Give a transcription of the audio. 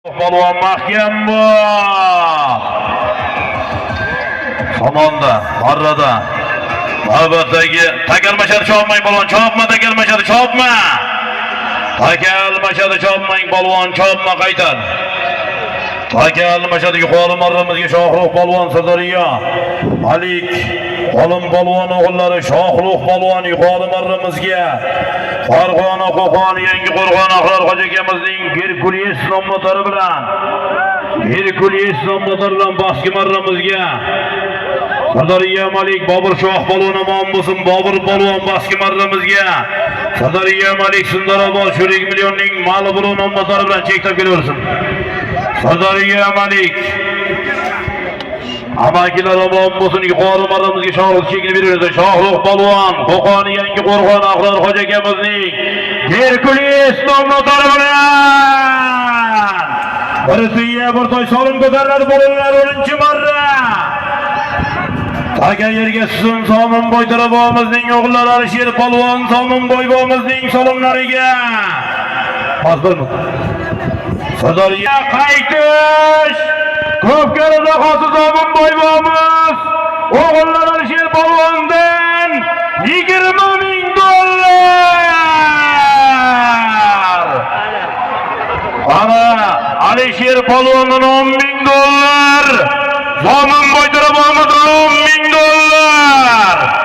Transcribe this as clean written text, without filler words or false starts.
Balon mahkam bu. Somonda, Marrada. Navbatdagi takalmashadi chopmang balon, chopma takalmashadi, chopma. Takalmashadi chopmang balon, chopma qaytadi. Takalmashadi yuqori marramizga Shohruh balon Sirdaryo. Malik Olim balon o'g'illari Shohruh balon yuqori marramizga. Farg'ona Qo'qon yangi Qo'rg'on Ahrar Hoji akamizning Herkules nomlari bilan Herkules nomlari bilan boshqa marramizga Sirdaryo Malik Bobur Shoh balon omon bo'lsin. Bobur balon boshqa marramizga Sirdaryo Malik Sundarobod Shurik millionning mali balon nomlari bilan cheklab kelaversin. Sirdaryo Malik amakilar omon bo'lsin. Yuqori marramizga Shohruh chekini beradi. Shohruh balon Qo'qon yangi Qo'rg'on Ahrar Hoji akamizning Herkules nomlari bilan Birisiya bir toy solim ko'tariladi bolalar 10-marra. Taka yerga sizin Somonboy tarafimizning o'g'illari Alisher polvon Somonboy bobomizning solimlariga. Hozirmi? Sirdaryo qaytish. Ko'pkarida hosil Somonboy bobomiz o'g'illari Alisher polvondan $20,000. Ana Alisher polvondan $10,000. Somonboy tarafimizdan $10,000.